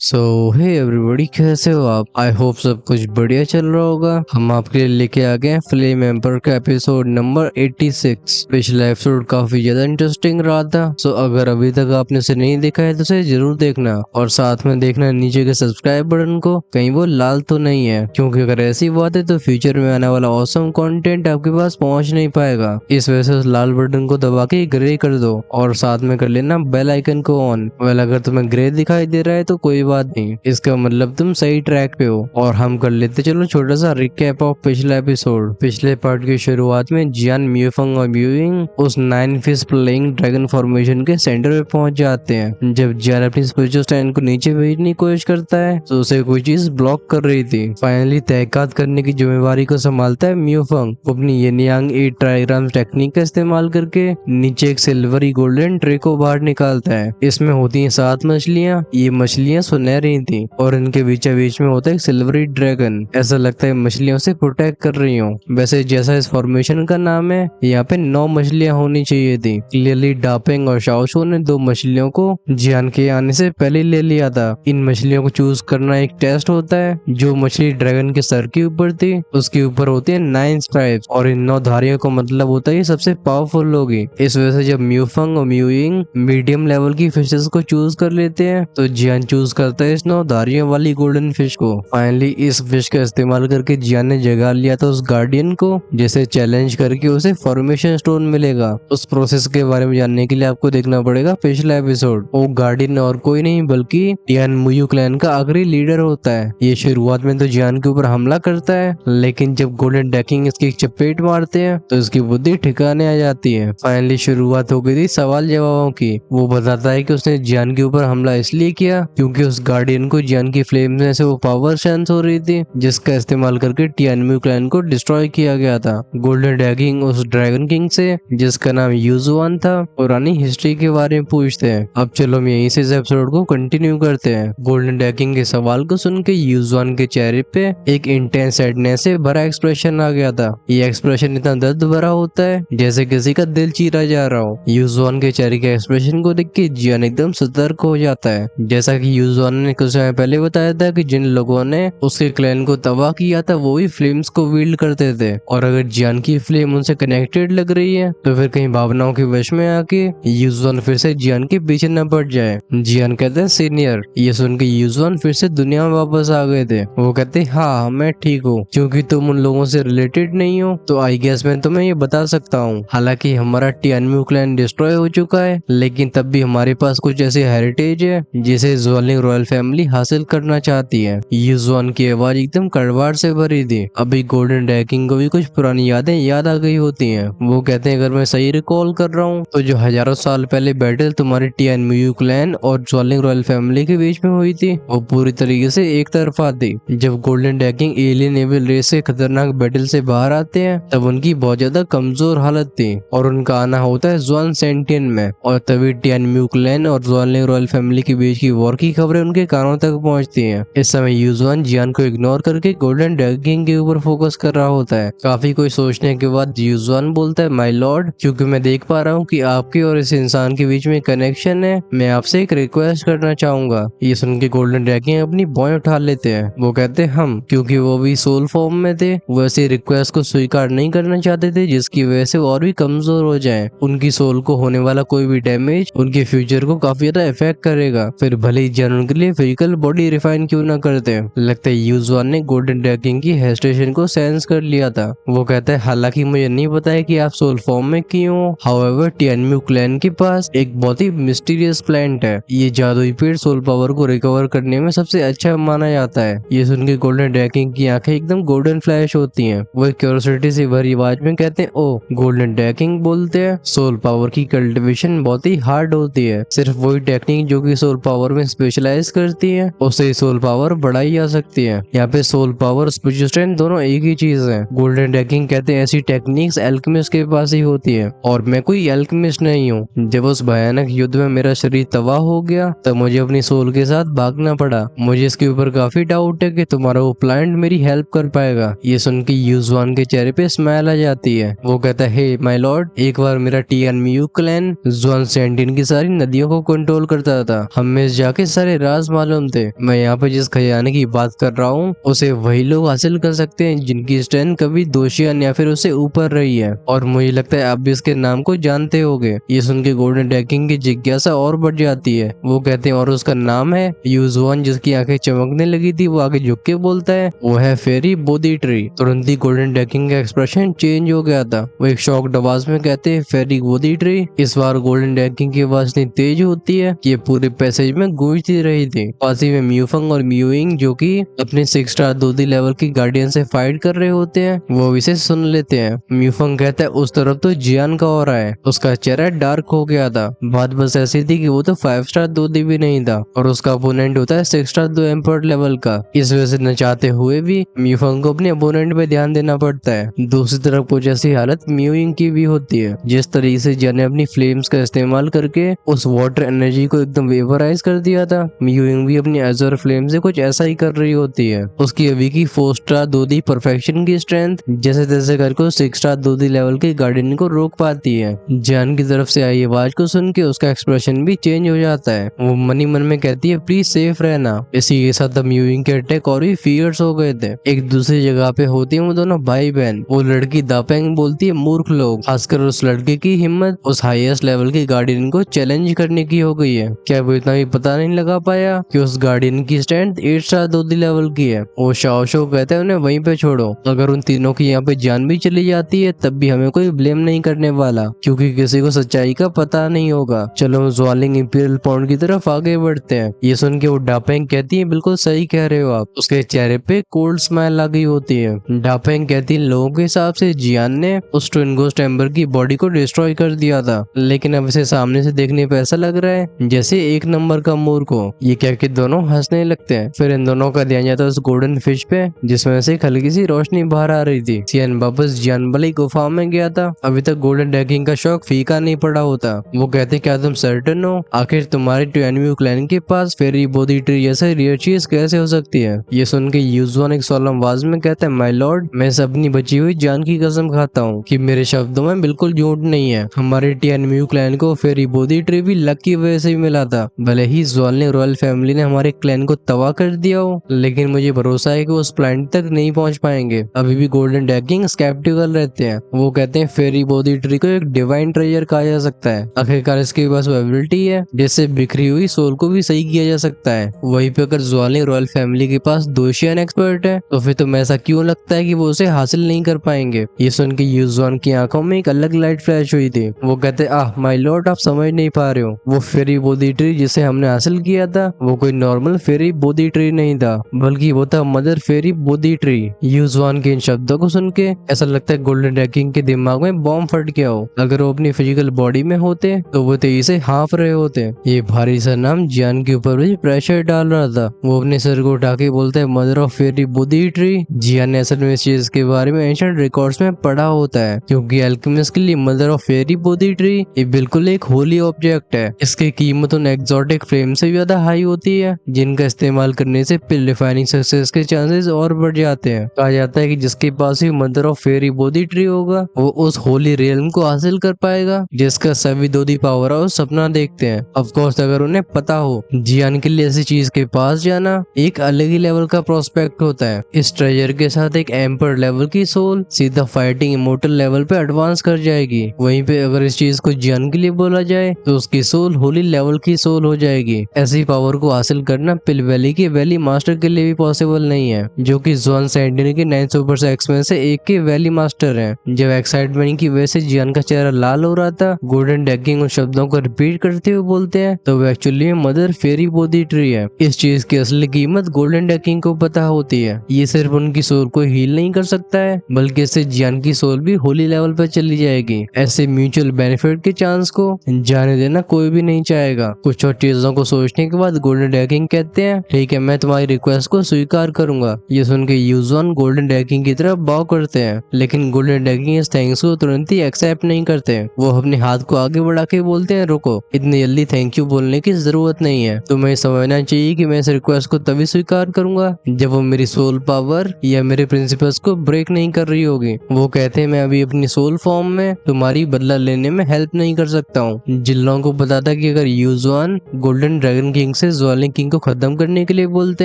सो hey everybody, कैसे हो आप? आई होप सब कुछ बढ़िया चल रहा होगा। हम आपके लिए लेके आ गए हैं फ्लेम एम्पर का एपिसोड नंबर 86। पिछला एपिसोड काफी ज्यादा इंटरेस्टिंग रहा था। सो अगर अभी तक आपने उसे नहीं देखा है तो उसे जरूर देखना, और साथ में देखना नीचे के सब्सक्राइब बटन को, कहीं वो लाल तो नहीं है, क्योंकि अगर ऐसी बात है तो फ्यूचर में आने वाला ऑसम कंटेंट आपके पास पहुंच नहीं पाएगा। इस वजह से उस लाल बटन को दबा के ग्रे कर दो, और साथ में कर लेना बेल आइकन को ऑन। वेल, अगर तुम्हें ग्रे दिखाई दे रहा है तो कोई बात नहीं, इसका मतलब तुम सही ट्रैक पे हो। और हम कर लेते चलो छोटा सा रिकैप ऑफ पिछला एपिसोड। पिछले पार्ट की शुरुआत में जियान, म्यूफंग और म्यूइंग उस 9 फिश प्लेइंग ड्रैगन फॉर्मेशन के सेंटर पे पहुंच जाते हैं। जब जियान अपनी स्पिरिचुअल स्टैंड को नीचे भेजने की कोशिश करता है तो उसे कोई चीज ब्लॉक कर रही थी। फाइनली तहकीकात करने की जिम्मेवारी को संभालता है म्यूफंग। वो अपनी येनियांग 8 ट्राइग्राम टेक्निक का इस्तेमाल करके नीचे एक सिल्वरी गोल्डन ट्रे को बाहर निकालता है। इसमें होती हैं 7 मछलियां। ये मछलियां सुनहरी थी और इनके बीचों बीच में होता है एक सिल्वरी ड्रैगन। ऐसा लगता है मछलियों से प्रोटेक्ट कर रही हूँ। वैसे जैसा इस फॉर्मेशन का नाम है, यहाँ पे 9 मछलियां होनी चाहिए थी। क्लियरली डापेंग और शाओशो ने 2 मछलियों को जियान के आने से पहले ले लिया था। इन मछलियों को चूज करना एक टेस्ट होता है। जो मछली ड्रैगन के सर के ऊपर थी उसके ऊपर होती है 9 स्ट्राइप्स, और इन 9 धारियों का मतलब होता है ये सबसे पावरफुल होगी। इस वजह से जब म्यूफंग और म्यूइंग मीडियम लेवल की फिशेस को चूज कर लेते हैं तो जियान चूज करता है इस 9 धारियों वाली गोल्डन फिश को। फाइनली इस फिश का इस्तेमाल करके जियान ने जगा लिया था उस गार्डियन को, जिसे चैलेंज करके उसे फॉर्मेशन स्टोन मिलेगा। उस प्रोसेस के बारे में जानने के लिए आपको देखना पड़ेगा पिछला एपिसोड। वो गार्डियन और कोई नहीं बल्कि टियान मुयू क्लैन का आखिरी लीडर होता है। ये शुरुआत में तो जियान के ऊपर हमला करता है, लेकिन जब गोल्डन डैकिंग इसकी चपेट मारते हैं तो इसकी बुद्धि ठिकाने आ जाती है। फाइनली शुरुआत हो गई थी सवाल जवाबों की। वो बताता है कि उसने जियान के ऊपर हमला इसलिए किया क्योंकि उस गार्डियन को जियान की फ्लेम में से वो पावर सेंस हो रही थी, जिसका इस्तेमाल करके टियानम्यू क्लैन को डिस्ट्रॉय किया गया था। गोल्डन डैगिंग उस ड्रैगन किंग से, जिसका नाम यूजुआन था, पुरानी हिस्ट्री के बारे में पूछते हैं। अब चलो हम यहीं से इस एपिसोड को कंटिन्यू करते हैं। गोल्डन डैगिंग के सवाल को सुन के यूजुआन के चेहरे पे एक इंटेंस सैडनेस से भरा एक्सप्रेशन आ गया था। ये एक्सप्रेशन इतना दर्द भरा होता है जैसे किसी का दिल चीरा जा रहा हो। यूजुआन के चेहरे के एक्सप्रेशन को देख के जियान एकदम सतर्क हो जाता है। जैसा कि यूजुआन ने कुछ समय पहले बताया था कि जिन लोगों ने उसके क्लैन को तबाह किया था वो ही फ्लेम्स को वील्ड करते थे, और अगर जियान की फ्लेम उनसे कनेक्टेड लग रही है तो फिर कहीं भावनाओं के वश में आके यूजुआन फिर से जियान के पीछे न पड़ जाए। जियान कहते हैं सीनियर। ये सुन के यूजुआन फिर से दुनिया में वापस आ गए थे। वो कहते हाँ मैं ठीक हूँ, क्योंकि तुम उन लोगों से रिलेटेड नहीं हो तो आई गेस मैं तुम्हें ये बता सकता हूँ। हालांकि हमारा टियानम्यू क्लैन डिस्ट्रॉय हो चुका है, लेकिन तब भी हमारे पास कुछ ऐसी हेरिटेज है जिसे ज़्वालिंग रॉयल फैमिली हासिल करना चाहती है। यूजुआन की आवाज एकदम कड़वाहट से भरी थी। अभी गोल्डन डैकिंग को भी कुछ पुरानी यादें याद आ गई होती हैं। वो कहते हैं अगर मैं सही रिकॉल कर रहा हूँ तो जो हजारों साल पहले बैटल तुम्हारे टियानम्यू क्लैन और ज़्वालिंग रॉयल फैमिली के बीच में हुई थी वो पूरी तरीके से एक तरफा थी। जब गोल्डन डैकिंग एलियन एविल रेस से खतरनाक बैटल से बाहर आते हैं तब उनकी बहुत ज्यादा कमजोर हालत थी, और उनका आना होता है ज़्वान सेंटियन में, और तभी टियानम्यू क्लैन और ज़्वालिंग रॉयल फैमिली के बीच की वॉर की खबरें उनके कानों तक पहुंचती हैं। इस समय यूजुआन जियान को इग्नोर करके गोल्डन डैगिंग के ऊपर फोकस कर रहा होता है। काफी कुछ सोचने के बाद यूजुआन बोलता है माय लॉर्ड, क्योंकि मैं देख पा रहा हूँ कि आपके और इस इंसान के बीच में कनेक्शन है, मैं आपसे एक रिक्वेस्ट करना चाहूंगा। ये सुन के गोल्डन डैगिंग अपनी बॉय उठा लेते हैं। वो कहते हैं हम, क्योंकि वो भी सोल फॉर्म में थे, वैसे रिक्वेस्ट को स्वीकार नहीं करना चाहते थे जिसकी वजह से वो और भी कमजोर हो जाएं। उनकी सोल को होने वाला कोई भी डैमेज उनके फ्यूचर को काफी ज्यादा इफेक्ट करेगा, फिर भले ही जन उनके लिए फिजिकल बॉडी रिफाइन क्यों ना करते हैं। लगता है यूजुआन ने गोल्डन डैगिंग की हेजिटेशन को सेंस कर लिया था। वो कहता है हालांकि मुझे नहीं पता है कि आप सोल फॉर्म में क्यों हो, हाउएवर टियानम्यू क्लैन के पास एक बहुत ही मिस्टीरियस प्लांट है। ये जादुई पेड़ सोल पावर को रिकवर करने में सबसे अच्छा माना जाता है। ये सुन के गोल्डन डैगिंग की आंखें एकदम गोल्डन फ्लैश होती हैं। वो क्यूरियोसिटी से भरी आवाज में कहते हैं ओ गोल्डन डैगिंग बोलते हैं सोल पावर की कल्टीवेशन बहुत ही हार्ड होती है। सिर्फ वही टेक्निक जो कि सोल पावर में स्पेशलाइज करती है उससे सोल पावर बढ़ाई जा सकती है। यहाँ पे सोल पावर और स्पिरिचुअल स्ट्रेंथ दोनों एक ही चीज है। गोल्डन डैगिंग कहते हैं ऐसी टेक्निक्स एल्केमिस्ट के पास ही होती है, और मैं कोई एल्केमिस्ट नहीं हूँ। जब उस भयानक युद्ध में मेरा शरीर तबाह हो गया तब मुझे अपनी सोल के साथ भागना पड़ा। मुझे इसके ऊपर काफी डाउट है कि तुम्हारा वो प्लांट मेरी हेल्प कर पाएगा। ये सुन के यूजुआन के चेहरे पे स्माइल आ जाती है। वो कहता है हे माय लॉर्ड, एक बार मेरा टियानम्यू क्लैन ज़्वान सेंटियन की सारी नदियों को कंट्रोल करता था। हम में जाके सारे राज मालूम थे। मैं यहाँ पे जिस खजाने की बात कर रहा हूँ उसे वही लोग हासिल कर सकते हैं जिनकी स्ट्रेंथ कभी दोशियन या फिर उससे ऊपर रही है, और मुझे लगता है आप भी इसके नाम को जानते होगे। ये सुन के गोल्डन ड्रैगन की जिज्ञासा और बढ़ जाती है। वो कहते हैं और उसका नाम है यूजुआन। जिसकी आंखें चमकने लगी थी वो आगे झुक के बोलता है वो है फेरी बोधी ट्री। तुरंत ही गोल्डन ड्रैगन का एक्सप्रेशन चेंज हो गया था। वो एक शॉक्ड आवाज में कहते हैं फेरी बोधी ट्री। इस बार गोल्डन ड्रैगन की आवाज इतनी तेज होती है कि ये पूरे पैसेज में गूंजती रही थी। पास ही में म्यूफंग और म्यूइंग जो कि अपने 6 स्टार दूधी लेवल की गार्डियन से फाइट कर रहे होते हैं वो इसे सुन लेते हैं। म्यूफंग कहता है उस तरफ तो जियान का हो रहा है। उसका चेहरा डार्क हो गया था। बात बस ऐसी थी कि वो तो 5 स्टार दूधी भी नहीं था और उसका अपोनेंट होता है 6 स्टार दो एम्पर लेवल का। इस वजह से न चाहते हुए भी म्यूफंग को अपने अपोनेंट पे ध्यान देना पड़ता है। दूसरी तरफ कुछ ऐसी हालत म्यूइंग की भी होती है। जिस तरीके से जियान ने अपनी फ्लेम्स का इस्तेमाल करके उस वाटर एनर्जी को एकदम वेपराइज कर दिया था, म्यूइंग भी अपनी एजर फ्लेम से कुछ ऐसा ही कर रही होती है। उसकी अभी की 4 स्टार दूधी परफेक्शन की स्ट्रेंथ जैसे तैसे करके 6 स्टार दूधी लेवल के गार्डियन को रोक पाती है। जियान की तरफ से आई आवाज को सुन के उसका एक्सप्रेशन भी चेंज हो जाता है। वो मनी मन में कहती है प्लीज सेफ रहना। इसी के साथ म्यूइंग के अटैक और भी फियर्स हो गए थे। एक दूसरी जगह पे होती है वो दोनों भाई बहन। वो लड़की दापेंग बोलती है मूर्ख लोग, खासकर उस लड़के की हिम्मत उस हाईएस्ट लेवल के गार्डियन को चैलेंज करने की हो गई है। क्या वो इतना भी पता नहीं लगा पाया कि उस गार्डियन की स्ट्रेंथ 8 स्टार दूधी लेवल की है। वो शाओशो कहते हैं उन्हें वहीं पे छोड़ो। अगर उन तीनों की यहाँ पे जान भी चली जाती है तब भी हमें कोई ब्लेम नहीं करने वाला, क्योंकि किसी को सच्चाई का पता नहीं होगा। चलो ज्वालिंग इंपीरियल पॉइंट की तरफ आगे बढ़ते हैं। ये सुन के वो डापेंग कहती है बिल्कुल सही कह रहे हो आप। उसके चेहरे पे कोल्ड स्माइल आ गई होती है। डापेंग कहती है लोगों के हिसाब से जियान ने उस ट्विन गोस्ट एम्बर की बॉडी को डिस्ट्रॉय कर दिया था, लेकिन अब इसे सामने से देखने पे ऐसा लग रहा है जैसे एक नंबर का मूर्ख हो। ये कह के दोनों हंसने लगते हैं। फिर इन दोनों का ध्यान जाता है उस गोल्डन फिश पे जिसमें से एक हल्की सी रोशनी बाहर आ रही थी। सियान वापस जियान वाली गुफा में गया था। अभी तक गोल्डन ड्रैगन का शौक फीका नहीं पड़ा होता। वो कहते क्या तुम सर्टन हो? आखिर तुम्हारे ट्वेनव्यू क्लैन के पास फेरी बोधी ट्री जैसे रियर चीज कैसे हो सकती है? ये सुन के यूजुआन एक सोलम आवाज में कहता है माय लॉर्ड, मैं इस अपनी बची हुई जान की कसम खाता हूँ कि मेरे शब्दों में बिल्कुल झूठ नहीं है। हमारे ट्वेनव्यू क्लैन को फेरी बोधी ट्री भी लक की वजह से ही मिला था। भले ही ज्वाल ने रॉयल फैमिली ने हमारे क्लैन को तबाह कर दिया हो, लेकिन मुझे भरोसा है कि वो उस प्लैनेट तक नहीं पहुंच पाएंगे। अभी भी गोल्डन ड्रैगन स्केप्टिकल रहते हैं। वो कहते हैं फेरी बोधी ट्री को एक डिवाइन ट्रेजर कहा जा सकता है। आखिरकार इसके पास वो एबिलिटी है जिससे बिखरी हुई सोल को भी सही किया जा सकता है। वहीं पे अगर ज्वाल ने रॉयल फैमिली के पास दोशियन एक्सपर्ट है तो फिर तुम्हें ऐसा क्यों लगता है कि वो उसे हासिल नहीं कर पाएंगे? ये सुन के यूजुआन की आंखों में एक अलग लाइट फ्लैश हुई थी। वो कहते माय लॉर्ड, आप समझ नहीं पा रहे हो। वो फेरी बोधी ट्री जिसे हमने हासिल किया था वो कोई नॉर्मल फेरी बोधी ट्री नहीं था, बल्कि वो था मदर फेरी बोधी ट्री। यूजुआन के इन शब्दों को सुन के ऐसा लगता है गोल्डन ड्रैगन के दिमाग में बॉम्ब फट गया हो। अगर वो अपनी फिजिकल बॉडी में होते तो वो तेजी से हाँफ रहे होते। ये भारी सा नाम जियान के ऊपर भी प्रेशर डाल रहा था। वो अपने सर को उठा के बोलता है mother of fairy Bodhi tree. जियान ने असल में इस चीज के बारे में एंशिएंट रिकॉर्ड्स में पढ़ा होता है, क्योंकि अल्केमिस्ट के लिए mother of fairy Bodhi tree ये बिल्कुल एक होली ऑब्जेक्ट है। इसकी कीमत उन एक्सोटिक फ्लेम से ज्यादा हाई होती है जिनका इस्तेमाल करने से पिल डिफाइनिंग सक्सेस के चांसेस और बढ़ जाते हैं। कहा जाता है कि जिसके पास भी mother of fairy Bodhi tree होगा वो उस होली रियल्म को हासिल कर पाएगा जिसका सभी दूधी पावर हाउस सपना देखते हैं। ऑफ कोर्स अगर उन्हें पता हो जियान के लिए ऐसी चीज के पास जाना एक अलग ही लेवल का प्रोस्पेक्ट होता है। इस ट्रेजर के साथ एक एम्पर लेवल की सोल सीधा फाइटिंग इमोर्टल लेवल पे एडवांस कर जाएगी। वहीं पे अगर इस चीज को जियान के लिए बोला जाए तो उसकी सोल होली लेवल की सोल हो जाएगी। ऐसी पावर को हासिल करना पिल वैली के वैली मास्टर के लिए भी पॉसिबल नहीं है, जो कि जोन सेंटिनल के 9 सुपर सेक्स में से एक के वैली मास्टर हैं। जब एक्साइटमेंट की वजह से जियान का चेहरा लाल हो रहा था, गोल्डन ड्रैगन उन शब्दों को रिपीट करते हुए बोलते हैं तो वो एक्चुअली मदर फेरी बोधी ट्री है। इस चीज की असली कीमत गोल्डन ड्रैगन को पता होती है। ये सिर्फ उनकी सोल को हील नहीं कर सकता है, बल्कि इससे जियान की सोल भी होली लेवल पर चली जाएगी। ऐसे म्यूचुअल बेनिफिट के चांस को जाने देना कोई भी नहीं चाहेगा। कुछ और चीजों को सोचने के बाद गोल्डन ड्रैगन कहते हैं ठीक है, मैं तुम्हारी रिक्वेस्ट को स्वीकार करूंगा। ये सुन के यूजुआन गोल्डन ड्रैगन की तरफ बाव करते हैं, लेकिन गोल्डन ड्रैगन इस थैंक्स को तुरंत ही एक्सेप्ट नहीं करते। वो अपने हाथ को आगे बढ़ा के बोलते हैं रुको, इतनी जल्दी थैंक यू बोलने की जरूरत नहीं है। तुम्हें समझना चाहिए कि मैं इस रिक्वेस्ट को तभी स्वीकार करूंगा जब वो मेरी सोल पावर या मेरे प्रिंसिपल्स को ब्रेक नहीं कर रही होगी। वो कहते हैं मैं अभी अपनी सोल फॉर्म में तुम्हारी बदला लेने में हेल्प नहीं कर सकता हूँ। जिन लोगों को पता था कि अगर यूजुआन गोल्डन ड्रैगन किंग से ज्वालिंग किंग को खत्म करने के लिए बोलते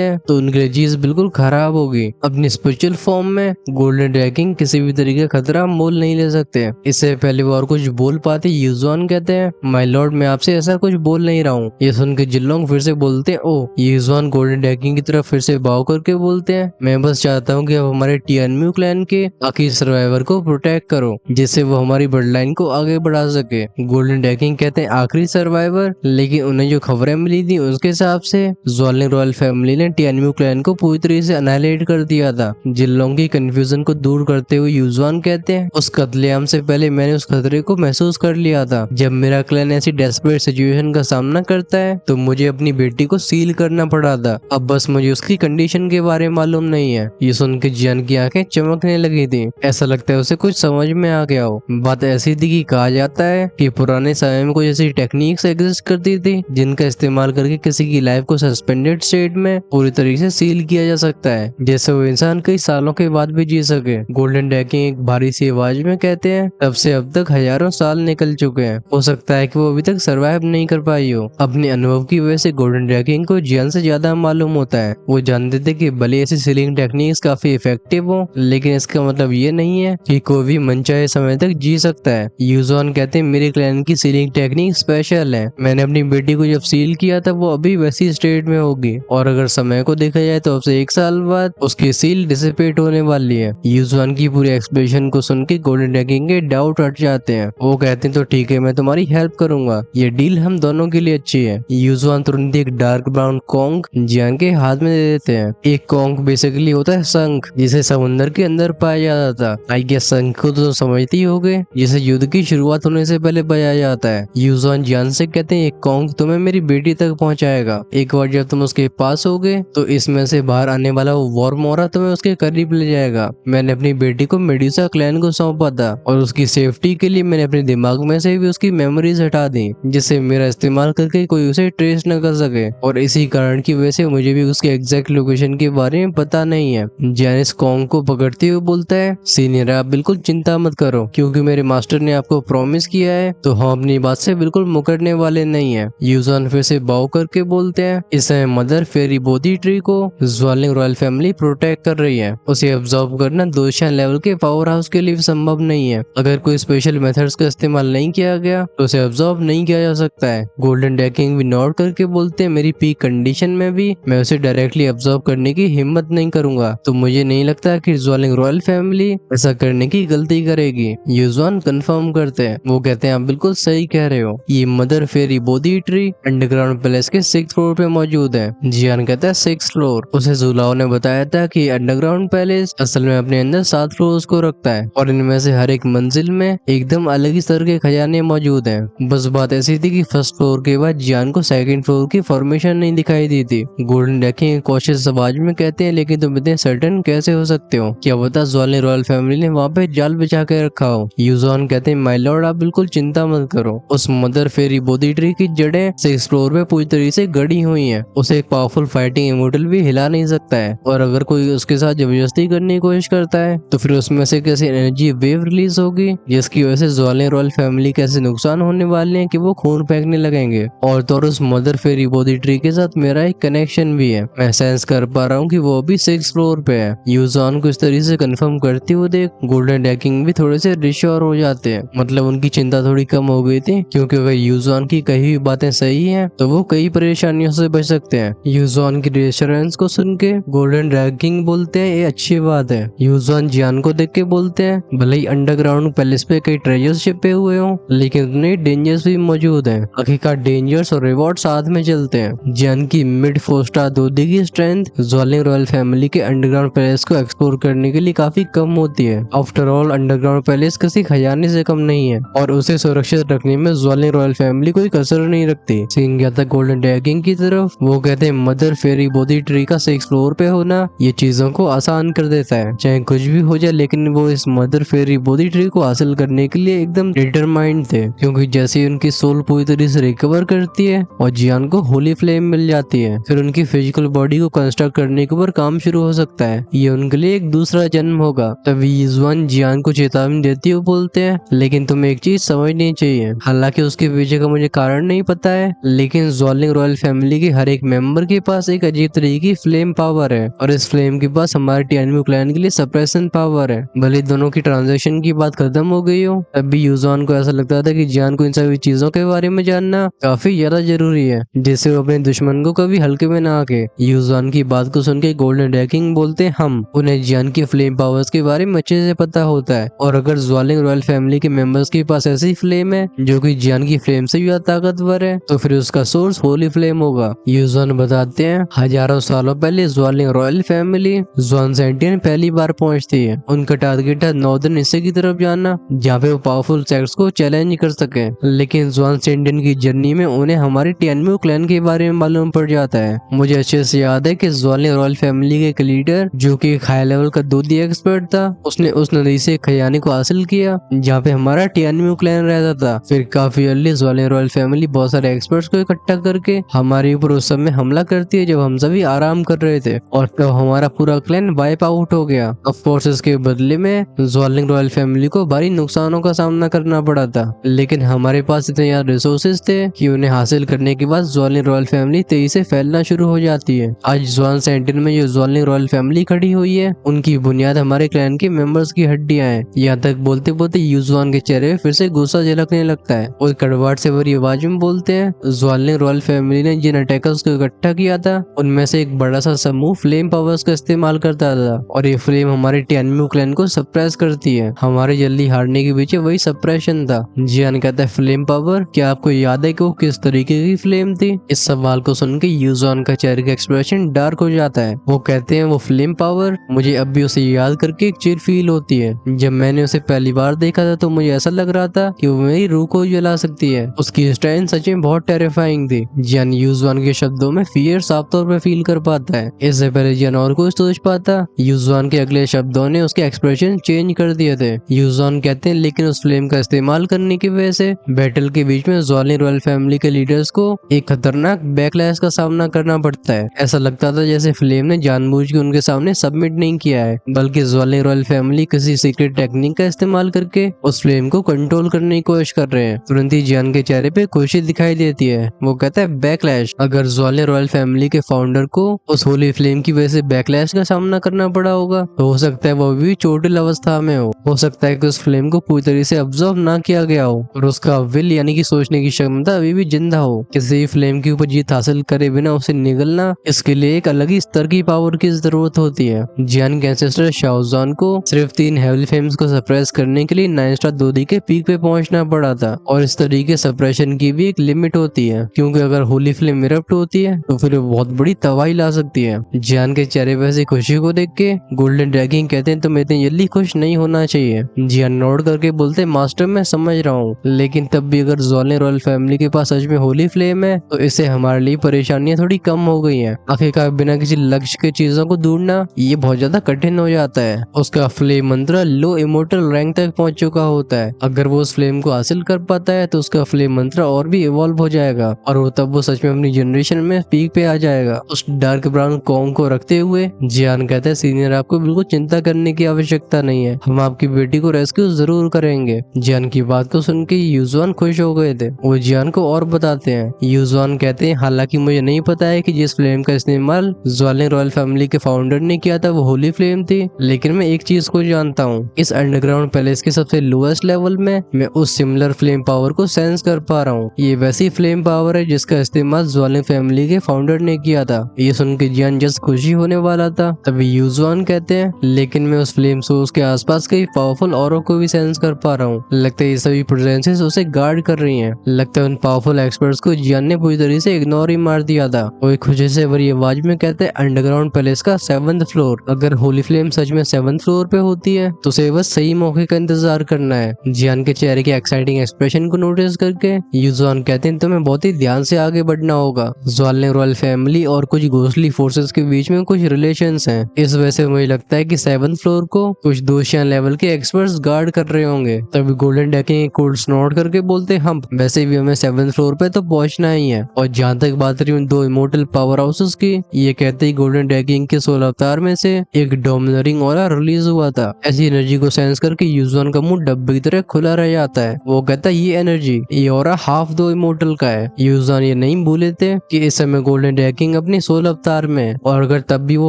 हैं तो उनके लिए चीज बिल्कुल खराब होगी। अपनी स्पिरिचुअल फॉर्म में गोल्डन ड्रैगन किसी भी तरीके का खतरा मोल नहीं ले सकते। इससे पहले वो और कुछ बोल पाते युजुआन कहते हैं माय लॉर्ड मैं आपसे ऐसा कुछ बोल नहीं रहा हूँ। ये सुन के जिनलोंग फिर से बोलते हैं ओ। युजुआन गोल्डन ड्रैगन की तरफ फिर से बाव करके बोलते हैं मैं बस चाहता हूँ कि आप हमारे टियानम्यू क्लैन के आखिरी सर्वाइवर को प्रोटेक्ट करो जिससे वो हमारी ब्लड लाइन को आगे बढ़ा सके। गोल्डन ड्रैगन कहते हैं आखिरी सर्वाइवर, लेकिन उन्हें जो खबरें मिली थी उसके हिसाब से ज्वालिंग रॉयल फैमिली ने टियानम्यू क्लैन को पूरी तरीके से अनाइलेट कर दिया था। जिनलोंग की कंफ्यूजन को दूर करते हुए युजुआन कहते हैं उस कत्लेआम से पहले मैंने उस खतरे को महसूस कर लिया था। जब मेरा क्लैन ऐसी डेस्परेट सिचुएशन का सामना करता है तो मुझे अपनी बेटी को सील करना पड़ा था। अब बस मुझे उसकी कंडीशन के बारे में मालूम नहीं है। ये सुन के जियान की आंखें चमकने लगी थी। ऐसा लगता है उसे कुछ समझ में आ गया हो। बात ऐसी थी कि कहा जाता है कि पुराने समय में कुछ ऐसी टेक्निक्स एग्जिस्ट करती थी जिनका इस्तेमाल करके किसी की लाइफ को सस्पेंडेड स्टेट में पूरी तरीके से सील किया जा सकता है जैसे वो इंसान कई सालों के बाद भी जी सके। गोल्डन ड्रैगन एक भारी सी आवाज में कहते हैं तब से अब तक हजारों साल निकल चुके हैं, हो सकता है कि वो अभी तक सरवाइव नहीं कर पाई हो। अपने अनुभव की वजह से गोल्डन ड्रैगन को जियान से ज्यादा मालूम होता है। वो जानते थे कि भले ऐसी सीलिंग टेक्निक्स काफी इफेक्टिव हो लेकिन इसका मतलब ये नहीं है कि कोई भी मनचाहे समय तक जी सकता है। युजुआन कहते हैं मेरे क्लैन की सीलिंग टेक्निक स्पेशल है। मैंने अपनी बेटी को जब सील किया था वो अभी वैसी स्टेट में होगी और अगर समय को देखा जाए तो अब से 1 साल बाद उसकी सील डिसिपेट होने वाली है। युजुआन की पूरी एक्सप्लेनेशन को सुन के गोल्डन ड्रैगन के डाउट हट जाते हैं। वो कहते हैं तो ठीक है मैं तुम्हारी हेल्प करूंगा, ये डील हम दोनों के लिए अच्छी है। युजुआन तुरंत एक डार्क ब्राउन कोंग जियान के हाथ में दे देते हैं। एक कोंग बेसिकली होता है शंख जिसे समुद्र के अंदर पाया जाता था। आई गेस शंख को तो समझती होगे जिसे युद्ध की शुरुआत होने से पहले बजाया जाता है। युजुआन जियान से कहते हैं एक कोंग तुम्हें मेरी बेटी तक पहुंचाएगा। एक बार जब तुम उसके पास होगे तो इसमें से बाहर आने वाला वो वॉरमोरा तुम्हें उसके करीब ले जाएगा। मैंने अपनी बेटी को मेडुसा क्लैन को सौंपा था और उसकी सेफ्टी के लिए मैंने अपने दिमाग में से भी उसकी मेमोरीज हटा दी जिससे मेरा इस्तेमाल करके कोई उसे ट्रेस न कर सके और इसी कारण की वजह से मुझे भी उसके एग्जैक्ट लोकेशन के बारे में पता नहीं है। जैनिस कोंग को पकड़ते हुए बोलता है सीनियर आप बिल्कुल चिंता मत करो क्योंकि मेरे मास्टर ने आपको प्रॉमिस किया है तो हम अपनी बात से बिल्कुल मुकरने वाले नहीं है। युजुआन फिर से बाव करके बोलते हैं इस समय मदर फेरी बोधी ट्री को ज्वालिंग रॉयल फैमिली प्रोटेक्ट कर रही है। उसे ऑब्जर्व करना दोषा लेवल के पावर हाउस के लिए संभव नहीं है। अगर कोई स्पेशल मेथड्स का इस्तेमाल नहीं किया गया तो उसे ऑब्जर्व नहीं किया जा सकता है। गोल्डन ड्रैगन भी नोट करके बोलते हैं मेरी पीक कंडीशन में भी मैं उसे डायरेक्टली ऑब्जर्व करने की हिम्मत नहीं करूंगा तो मुझे नहीं लगता कि ज्वालिंग रॉयल फैमिली ऐसा करने की गलती करेगी। युजुआन कंफर्म करते हैं। वो कहते हैं आप बिल्कुल सही कह रहे हो। ये मदर फेरी बोधी ट्री अंडरग्राउंड पैलेस के 6th फ्लोर पे मौजूद है। जियान कहता है 6th फ्लोर। उसे जुलाओ ने बताया था कि अंडरग्राउंड पैलेस असल में अपने अंदर 7 फ्लोर्स को रखता है और इनमें से हर एक मंजिल में एकदम अलग ही स्तर के खजाने मौजूद हैं। बस बात ऐसी थी कि फर्स्ट फ्लोर के बाद जियान को 2nd फ्लोर की फॉर्मेशन नहीं दिखाई दी थी। गोल्डन ड्रैगन कॉशियस आवाज में कहते हैं लेकिन तुम इतने सर्टेन कैसे हो सकते हो, क्या पता ज्वालिंग रॉयल फैमिली ने वहाँ पे जाल बिछा के रखा हो। युजुआन कहते हैं माय लॉर्ड आप बिल्कुल चिंता मत करो। उस मदर फेरी बोधी ट्री की जड़ें 6th फ्लोर पे पूरी तरीके से गड़ी हुई हैं। उसे एक पावरफुल फाइटिंग इमोर्टल भी हिला नहीं सकता है और अगर कोई उसके साथ जबरदस्ती करने की कोशिश करता है तो फिर उसमें से कैसे एनर्जी वेव रिलीज होगी जिसकी वजह से ज्वालिंग रॉयल फैमिली के ऐसे नुकसान होने वाले हैं कि वो खून फेंकने लगेंगे। और तो उस मदर फेरी बोधी ट्री के साथ मेरा एक कनेक्शन भी है। मैं सेंस कर पा रहा हूँ कि वो अभी 6th फ्लोर पे है। युजुआन को इस तरीके से कंफर्म करते हुए देख गोल्डन ड्रैगन भी थोड़े से रिश्योर हो जाते हैं। मतलब उनकी चिंता थोड़ी कम हो गई थी क्योंकि अगर युजुआन की कही हुई बातें सही हैं तो वो कई परेशानियों से बच सकते हैं। युजुआन की रिएश्योरेंस को सुन के गोल्डन ड्रैगन बोलते हैं ये अच्छी बात है। युजुआन जियान को देख के बोलते हैं भले ही अंडरग्राउंड पैलेस पे कई ट्रेजर्स छिपे हुए हों लेकिन उतने डेंजर्स भी मौजूद हैं। आखिरकार डेंजर्स और रिवॉर्ड साथ में चलते हैं। जियान की मिड 4-स्टार दूधी की स्ट्रेंथ ज्वालिंग रॉयल फैमिली के अंडरग्राउंड पैलेस को एक्सप्लोर करने के लिए काफी कम होती है। आफ्टर ऑल अंडरग्राउंड पैलेस किसी खजाने से कम नहीं है और उसे सुरक्षित रखने में ज्वालिंग रॉयल फैमिली कोई कसर नहीं रखती। सीन गया था गोल्डन ड्रैगन की तरफ। वो कहते हैं मदर फेरी बोधी ट्री का 6th फ्लोर पे होना ये चीजों को आसान कर देता है चाहे कुछ भी हो जाए। लेकिन वो इस मदर फेरी बोधी ट्री को हासिल करने के लिए एकदम डिटरमाइंड थे क्योंकि जैसे ही उनकी सोल पूरी तरह से रिकवर करती है और जियान को होली फ्लेम मिल जाती है फिर उनकी फिजिकल बॉडी को कंस्ट्रक्ट करने के ऊपर काम शुरू हो सकता है। ये उनके लिए एक दूसरा जन्म होगा। तभी युजुआन जियान को चेतावनी देती हुए बोलते हैं लेकिन तुम्हें एक चीज समझनी चाहिए। हालांकि उसके पीछे का मुझे कारण नहीं पता है लेकिन ज्वालिंग रॉयल रॉयल फैमिली के हर एक मेंबर के पास एक अजीब तरीके की फ्लेम पावर है और इस फ्लेम के पास हमारे टियानमू क्लैन के लिए सप्रेशन पावर है। भले दोनों की ट्रांजेक्शन की बात खत्म हो गई हो, तब भी यूजॉन को ऐसा लगता था कि जियान को इन सभी चीजों के बारे में जानना काफी ज्यादा जरूरी है, जिससे वो अपने दुश्मन को कभी हल्के में ना आके। यूजॉन की बात को सुन के गोल्डन ड्रैगन बोलते हम उन्हें जियान की फ्लेम पावर्स के बारे में अच्छे से पता होता है और अगर ज्वालिंग रॉयल फैमिली के मेंबर्स के पास ऐसी फ्लेम है जो कि जियान की फ्लेम से भी ज्यादा ताकतवर है, तो फिर उसका सोर्स होली फ्लेम होगा। यूजॉन बताते हैं हजारों सालों पहले ज्वालिंग रॉयल फैमिली ज़्वान सेंटियन पहली बार पहुंचती है। उनका टारगेट है नॉर्दर्न हिस्से की तरफ जाना, जहाँ पे वो पावरफुल सेक्ट्स को चैलेंज कर सके। लेकिन ज़्वान सेंटियन की जर्नी में उन्हें हमारे टियानमू क्लैन के बारे में मालूम पड़ जाता है। मुझे अच्छे से याद है कि ज्वालिंग रॉयल फैमिली के एक लीडर जो कि एक हाई लेवल का दूधी एक्सपर्ट था, उसने उस नदी से खजाने को हासिल किया जहाँ पे हमारा टियानमू क्लैन रहता था। फिर काफी अर्ली ज्वालिंग रॉयल फैमिली बहुत सारे एक्सपर्ट्स को इकट्ठा करके हमारे ऊपर उस समय हमला करती है जब हम सभी आराम कर रहे थे और तब हमारा पूरा क्लैन वाइप आउट हो गया। ऑफ कोर्स इसके बदले में ज्वालिंग रॉयल फैमिली को भारी नुकसानों का सामना करना पड़ा था, लेकिन हमारे पास इतने ज्यादा रिसोर्सेज थे कि उन्हें हासिल करने के बाद ज्वालिंग रॉयल फैमिली तेजी से फैलना शुरू हो जाती है। आज ज़्वान सेंटियन में जो ज्वालिंग रॉयल फैमिली खड़ी हुई है, उनकी बुनियाद हमारे क्लैन के मेंबर्स की हड्डियां हैं। यहाँ तक बोलते बोलते यूज़वान के चेहरे पे फिर से गुस्सा झलकने लगता है और कड़वाहट से भरी आवाज में बोलते हैं ज्वालिंग रॉयल फैमिली ने जिन अटैकर्स को इकट्ठा किया था उनमें से एक बड़ा सा समूह फ्लेम पावर्स का इस्तेमाल करता था और ये फ्लेम हमारे टियानमू क्लैन को सप्रेस करती है। हमारे जल्दी हारने के पीछे वही सप्रेशन था। जियान कहता है फ्लेम पावर, क्या आपको याद है कि वो किस तरीके की फ्लेम थी? इस सवाल को सुन के यूज़वान का चेहरे का एक्सप्रेशन डार्क हो जाता है। वो कहते हैं वो फ्लेम पावर, मुझे अब भी उसे याद करके एक चिर फील होती है। जब मैंने उसे पहली बार देखा था तो मुझे ऐसा लग रहा था कि वो मेरी रूह को जला सकती है। उसकी स्ट्रेंथ सच में बहुत टेरिफाइंग थी। जियान यूज़वान के शब्दों में फियर साफ तौर पर फील कर पाता है। इससे पहले जियान और कुछ सोच पाता, यूज़वान के अगले शब्दों ने उसके एक्सप्रेशन चेंज कर दिए थे। यूज़वान कहते हैं लेकिन उस फ्लेम का इस्तेमाल करने की वजह से बैटल के बीच में ज्वालिंग रॉयल फैमिली के लीडर्स को एक खतरनाक बैकलैश का सामना करना पड़ता है। ऐसा लगता था जैसे फ्लेम ने जानबूझ के उनके सामने सबमिट नहीं किया है, बल्कि ज्वालिंग रॉयल फैमिली किसी सीक्रेट टेक्निक का इस्तेमाल करके उस फ्लेम को कंट्रोल करने की कोशिश कर रहे हैं। तुरंत ही जियान के चेहरे पे खुशी दिखाई देती है। वो कहता है बैकलैश। अगर ज्वालिंग रॉयल फैमिली के फाउंडर को उस होली फ्लेम की वजह से बैकलैश का सामना करना पड़ा होगा, तो हो सकता है वो भी चोटिल अवस्था में हो सकता है कि उस फ्लेम को पूरी तरह से ऑब्जर्व ना किया गया हो और उसका विल यानी कि सोचने की क्षमता अभी भी जिंदा हो। किसी फ्लेम के ऊपर जीत हासिल करे बिना उसे निगलना, इसके लिए एक अलग ही स्तर की पावर की जरूरत होती है। जियान के एंसेस्टर शाओज़ान को सिर्फ 3 हेवली फ्लेम्स को सप्रेस करने के लिए 9 स्टार दूधी के पीक पे पहुंचना पड़ा था और इस तरीके सप्रेशन की भी एक लिमिट होती है, क्योंकि अगर होली फ्लेम इरप्ट होती है तो फिर बहुत बड़ी तबाही ला सकती है। जियान के चेहरे पे ऐसी खुशी को देख के गोल्डन ड्रैगन कहते हैं तुम इतनी जल्दी खुश नहीं होना चाहिए। जियान नोट करके बोलते मास्टर मैं समझ रहा हूँ, लेकिन तब भी अगर ज्वालिंग रॉयल फैमिली के पास सच में होली फ्लेम है तो इससे हमारे लिए परेशानियां थोड़ी कम हो गई हैं। आखिरकार बिना किसी लक्ष्य के चीजों को ढूंढना ये बहुत ज्यादा कठिन हो जाता है। उसका फ्लेम मंत्र लो इमोर्टल रैंक तक पहुंच चुका होता है। अगर वो उस फ्लेम को हासिल कर पाता है तो उसका फ्लेम मंत्र और भी इवॉल्व हो जाएगा और वो तब वो सच में अपनी जनरेशन में पीक पे आ जाएगा। उस डार्क ब्राउन कॉन्ग को रखते हुए जियान कहता है सीनियर आपको बिल्कुल चिंता करने की आवश्यकता नहीं है, हम आपकी बेटी को रेस्क्यू जरूर करेंगे। जियान की बात को सुन के यूज़वान खुश हो गए थे। वो जियान को और बताते हैं। यूज़वान कहते हैं हालांकि मुझे नहीं पता है कि जिस फ्लेम का इस्तेमाल ज्वालिंग रॉयल फैमिली के फाउंडर ने किया था वो होली फ्लेम थी, लेकिन मैं एक चीज को जानता हूँ, इस अंडरग्राउंड पैलेस के सबसे लोएस्ट लेवल में मैं उस सिमिलर फ्लेम पावर को सेंस कर पा रहा हूँ। ये वैसी फ्लेम पावर है जिसका इस्तेमाल ज्वालिंग फैमिली के फाउंडर ने किया था। ये सुन के जियान जस्ट खुशी होने वाला था, तभी यूज़वान कहते हैं लेकिन मैं उस फ्लेम सोर्स के आसपास कई पावरफुल औरों को भी सेंस कर पा रहा हूँ। लगता है ये सभी प्रेजेंसेस उसे गार्ड कर रही हैं। लगता है उन पावरफुल एक्सपर्ट्स को जियान ने पूरी तरह से इग्नोर ही मार दिया था। वो एक खुशी से भरी आवाज में कहते हैं अंडरग्राउंड पैलेस का 7th फ्लोर। अगर होली फ्लेम सच में 7th फ्लोर पे होती है तो उसे बस सही मौके का इंतजार करना है। जियान के चेहरे के एक्साइटिंग एक्सप्रेशन को नोटिस करके यूज़वान कहते हैं तुम्हें बहुत ही ध्यान से आगे बढ़ना होगा। ज्वालिंग रॉयल फैमिली और कुछ घोस्टली फोर्सेस के बीच में कुछ रिलेशंस हैं। इस वजह से मुझे लगता है कि 7th फ्लोर को कुछ दोषियां लेवल के एक्सपर्ट्स गार्ड कर रहे होंगे। तभी गोल्डन ड्रैगन कोड स्नॉट करके बोलते हम वैसे भी हमें 7th फ्लोर पे तो पहुंचना ही है। और जहाँ तक बात रही उन 2 इमोर्टल पावर हाउसेस की, ये कहते ही गोल्डन ड्रैगन के 16 अवतार में से एक डोमिनरिंग ऑरा रिलीज हुआ था। ऐसी एनर्जी को सेंस करके यूज़वान का मुंह डब्बे की तरह खुला रह जाता है। वो कहता है ये एनर्जी, ये ऑरा हाफ 2 इमोर्टल का है। यूज़वान ये नहीं नहीं भूले थे कि इस समय गोल्डन ड्रैगन अपनी सोल अवतार में है, और अगर तब भी वो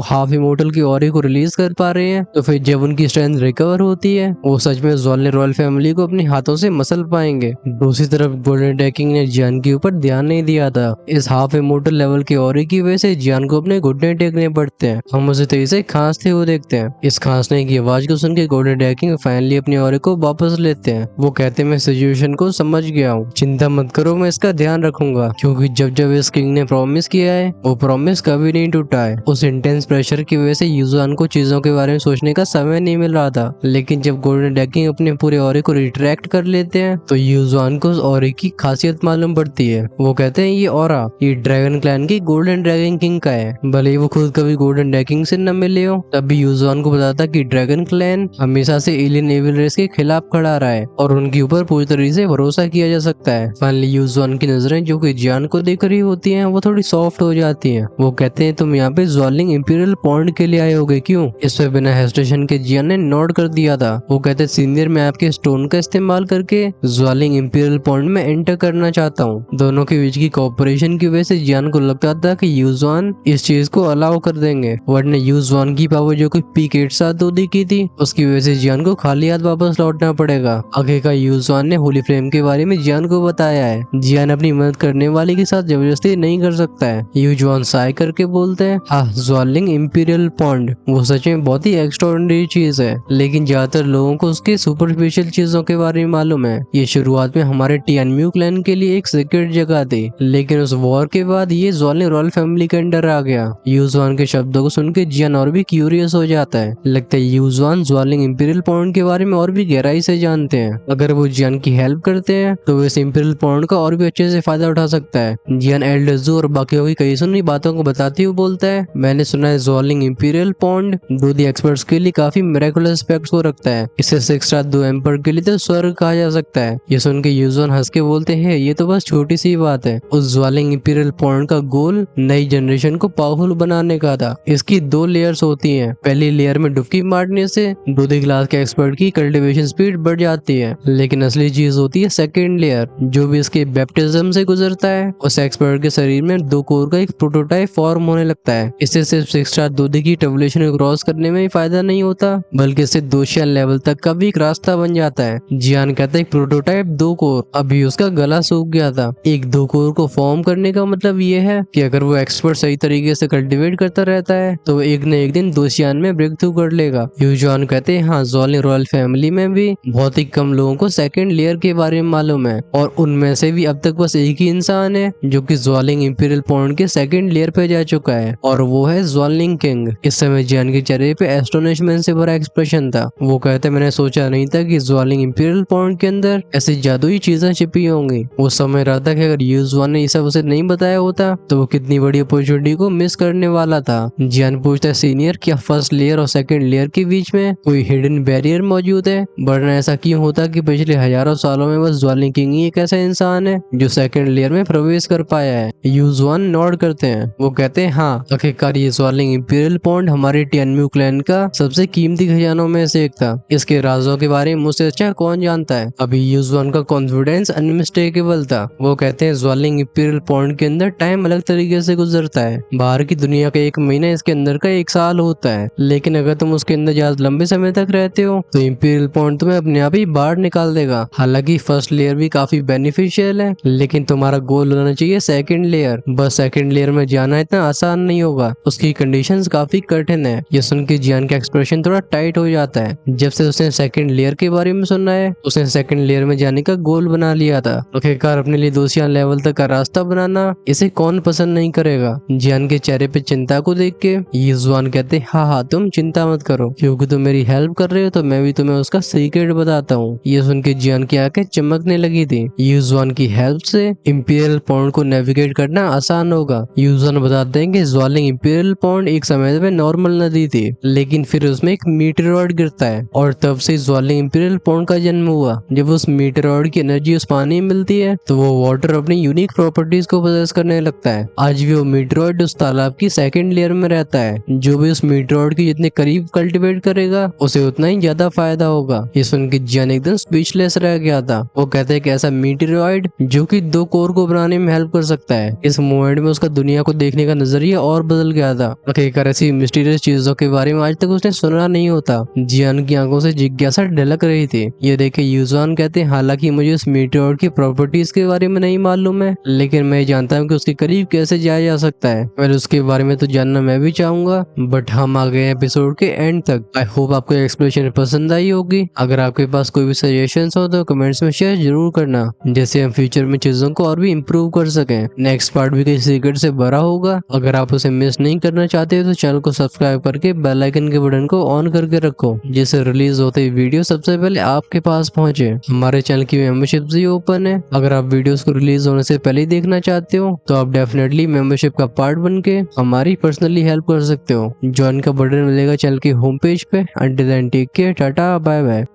हाफ इमोर्टल की ऑरे को रिलीज कर पा रहे हैं तो फिर जब उनकी स्ट्रेंथ रिकवर होती है वो सच में ज़ोल रॉयल फैमिली को अपने हाथों से मसल पाएंगे। दूसरी तरफ गोल्डन ड्रैगन ने जियान के ऊपर ध्यान नहीं दिया था। इस हाफ इमोर्टल लेवल के ऑरे की वजह से जियान को अपने घुटने टेकने पड़ते हैं। हम उसे तेजी से खांसते हुए देखते हैं। इस खांसने की आवाज को सुन के गोल्डन ड्रैगन फाइनली अपने ऑरे को वापस लेते हैं। वो कहते हैं मैं सिचुएशन को समझ गया हूँ, चिंता मत करो, मैं इसका ध्यान रखूंगा, क्योंकि जब जब इस किंग ने प्रॉमिस किया है वो प्रॉमिस कभी नहीं टूटा है। उस इंटेंस प्रेशर की वजह से यूजुआन को चीजों के बारे में सोचने का समय नहीं मिल रहा था, लेकिन जब गोल्डन ड्रैगन अपने पूरे ऑरे को रिट्रैक्ट कर लेते हैं तो यूजुआन को उस ऑरे की खासियत मालूम पड़ती है। वो कहते हैं ये ऑरा ये ड्रैगन क्लैन की गोल्डन ड्रैगन किंग का है। भले ही वो खुद कभी गोल्डन ड्रैगन से न मिले हो, तब भी यूजुआन को पता था कि ड्रैगन क्लैन हमेशा से एलियन एविल रेस के खिलाफ खड़ा रहा है और उनके ऊपर पूरी तरीके से भरोसा किया जा सकता है। फाइनली यूजुआन की नजरें जो कि जियान को देख रही होती हैं वो थोड़ी सॉफ्ट हो जाती हैं। वो कहते हैं तुम यहाँ पे ज़्वालिंग इंपीरियल पॉइंट के लिए आए होगे क्यों? इस पे बिना हेजिटेशन के जियान ने नोट कर दिया था। वो कहते सीनियर मैं आपके स्टोन का इस्तेमाल करके ज़्वालिंग इंपीरियल पॉइंट में एंटर करना चाहता हूँ। दोनों के बीच की कोऑपरेशन की वजह से जियान को लगता था कि यूजुआन इस चीज को अलाउ कर देंगे, वरना यूजुआन की पावर जो कि पीक 8 साथ दूधी की थी उसकी वजह से जियान को खाली हाथ वापस लौटना पड़ेगा। आखिरकार यूजुआन ने होली फ्लेम के बारे में जियान को बताया है। जियान अपनी मदद करने वाले के साथ जबरदस्ती नहीं कर सकता है। यूजुआन साय करके बोलते हैं हाँ ज़्वालिंग इंपीरियल पॉन्ड वो सच में बहुत ही एक्स्ट्राऑर्डिनरी चीज है, लेकिन ज्यादातर लोगों को उसके सुपरफिशियल चीजों के बारे में मालूम है। ये शुरुआत में हमारे टियानम्यू क्लैन के लिए एक सीक्रेट जगह थी, लेकिन उस वॉर के बाद ये ज़्वालिंग रॉयल फैमिली के अंडर आ गया। यूजुआन के शब्दों को सुन के जियान और भी क्यूरियस हो जाता है। लगता है यूजुआन ज़्वालिंग इंपीरियल पॉइंट के बारे में और भी गहराई से जानते हैं। अगर वो जियान की हेल्प करते हैं तो इस इंपीरियल पॉइंट का और भी अच्छे से फायदा उठा सकता है। जियान एल्डर ज़ू और बाकियों की कई सुनी बातों को बताते हुए बोलता है मैंने सुना है ज़्वालिंग इंपीरियल पॉइंट दूधी एक्सपर्ट्स के लिए काफी मिरेकुलस एस्पेक्ट्स को रखता है। इसे 6 स्टार 2 एम्पर के लिए तो स्वर्ग कहा जा सकता है। ये सुन के यूजुआन हंस के बोलते हैं ये तो बस छोटी सी बात है। उस ज़्वालिंग इंपीरियल पॉइंट का गोल नई जनरेशन को पावरफुल बनाने का था। इसकी 2 लेयर्स होती हैं। पहली लेयर में डुबकी मारने से दूधी क्लास के एक्सपर्ट की कल्टीवेशन स्पीड बढ़ जाती है, लेकिन असली चीज होती है सेकेंड लेयर जो भी इसके बैप्टिज्म से गुजरता है उस एक्सपर्ट के शरीर में 2 कोर का एक प्रोटोटाइप फॉर्म होने लगता है। इससे सिर्फ 6 स्टार दूधी की टर्बुलेशन को क्रॉस करने में ही फायदा नहीं होता, बल्कि इससे 2 शेल लेवल तक का भी एक रास्ता बन जाता है। जियान कहता है प्रोटोटाइप 2 कोर अभी उसका गला सूख गया था। एक 2 कोर को फॉर्म करने का मतलब ये है कि अगर वो एक्सपर्ट सही तरीके से कल्टीवेट करता रहता है तो वो एक न एक दिन 2 शियान में ब्रेक थ्रू कर लेगा। यूजुआन कहते हैं हाँ ज़्वालिंग रॉयल फैमिली में भी बहुत ही कम लोगों को सेकंड लेयर के बारे में मालूम है, और उनमें से भी अब तक बस एक ही इंसान है जो कि ज़्वालिंग इंपीरियल पॉइंट के सेकंड लेयर पे जा चुका है, और वो है ज़्वालिंग किंग। इस समय जियान के चेहरे पे एस्टोनिशमेंट से भरा एक्सप्रेशन था। वो कहते मैंने सोचा नहीं था कि ज़्वालिंग इंपीरियल पॉइंट के अंदर ऐसी जादुई चीजें छिपी होंगी। वो समझ रहा था कि अगर यूजुआन ने ये सब उसे नहीं बताया होता तो वो कितनी बड़ी अपॉर्चुनिटी को मिस करने वाला था। जियान पूछता है सीनियर क्या फर्स्ट लेयर और सेकंड लेयर के बीच में कोई हिडन बैरियर मौजूद है, वरना ऐसा क्यों होता कि पिछले हजारों सालों में बस ज़्वालिंग किंग ही एक ऐसा इंसान है जो सेकंड लेयर में प्रवेश कर पाया है। यूजुआन नोड करते हैं। वो कहते हैं हाँ आखिरकार ये ज़्वालिंग इंपीरियल पॉइंट हमारे टियानम्यू क्लैन का सबसे कीमती खजानों में से एक था। इसके राजों के बारे में मुझसे अच्छा कौन जानता है। अभी यूजुआन का कॉन्फिडेंस अनमिस्टेकेबल था। वो कहते हैं ज़्वालिंग इंपीरियल पॉइंट के अंदर टाइम अलग तरीके से गुजरता है। बाहर की दुनिया का 1 महीना इसके अंदर का 1 साल होता है, लेकिन अगर तुम उसके अंदर ज्यादा लंबे समय तक रहते हो तो इंपीरियल पॉइंट तुम्हें अपने आप ही बाहर निकाल देगा। हालांकि फर्स्ट लेयर भी काफी बेनिफिशियल है, लेकिन तुम्हारा गोल होना चाहिए सेकंड लेयर। बस सेकंड लेयर में जाना इतना आसान नहीं होगा, उसकी कंडीशंस काफी कठिन है। ये सुन के जियान का एक्सप्रेशन थोड़ा टाइट हो जाता है। जब से उसने सेकंड लेयर के बारे में सुना है उसने सेकंड लेयर में जाने का गोल बना लिया था। आखिरकार अपने लिए 2 शियान लेवल तक का रास्ता बनाना इसे कौन पसंद नहीं करेगा। जियान के चेहरे पे चिंता को देख के यूजुआन कहते हाँ तुम चिंता मत करो, क्योंकि तुम मेरी हेल्प कर रहे हो तो मैं भी तुम्हें उसका सीक्रेट बताता हूँ। ये सुन के जियान की आंखें चमकने लगी थी। यूजुआन की हेल्प से इंपीरियल पॉइंट को नेविगेट करना आसान होगा। यूजुआन बताते हैं कि ज़्वालिंग इंपीरियल पॉइंट एक समय पे नॉर्मल नदी थी, लेकिन फिर उसमें एक मीटेरॉइड गिरता है और तब से ज़्वालिंग इंपीरियल पॉइंट का जन्म हुआ। जब उस मीटेरॉइड की एनर्जी उस पानी में मिलती है तो वो वाटर अपनी यूनिक प्रॉपर्टीज को पोजेस करने लगता है। आज भी वो मीटेरॉइड उस तालाब की सेकंड लेयर में रहता है। जो भी उस मीटेरॉइड के जितने करीब कल्टीवेट करेगा उसे उतना ही ज्यादा फायदा होगा। ये सुनकर जियान एकदम स्पीचलेस रह गया था। वो कहते हैं कि ऐसा मीटेरॉइड जो कि 2 कोर को बनाने में में हेल्प कर सकता है। इस मोमेंट में उसका दुनिया को देखने का नजरिया और बदल गया था। आखिरकार ऐसी मिस्टीरियस चीजों के बारे में आज तक उसने सुना नहीं होता। जियान की आंखों से जिज्ञासा ढलक रही थी। ये देखे यूजुआन कहते हैं, हालांकि मुझे उस मीटियोर की प्रॉपर्टीज के बारे में नहीं मालूम है, लेकिन मैं जानता हूँ कि उसके करीब कैसे जाया जा सकता है। और उसके बारे में तो जानना मैं भी चाहूंगा। बट हम आ गए एपिसोड के एंड तक। आई होप आपको एक्सप्लेनेशन पसंद आई होगी। अगर आपके पास कोई भी सजेशंस हो तो कमेंट्स में शेयर जरूर करना, जैसे हम फ्यूचर में चीजों को और भी इम्प्रूव कर सकें। नेक्स्ट पार्ट भी किसी सीक्रेट से भरा होगा। अगर आप उसे मिस नहीं करना चाहते तो चैनल को सब्सक्राइब करके बेल आइकन के बटन को ऑन करके रखो, जिससे रिलीज होते ही वीडियो सबसे पहले आपके पास पहुंचे। हमारे चैनल की मेंबरशिप भी ओपन है। अगर आप वीडियोस को रिलीज होने से पहले ही देखना चाहते हो तो आप डेफिनेटली मेंबरशिप का पार्ट बन के हमारी पर्सनली हेल्प कर सकते हो। ज्वाइन का बटन मिलेगा चैनल की होम पेज पे। Until then take care, tata bye bye.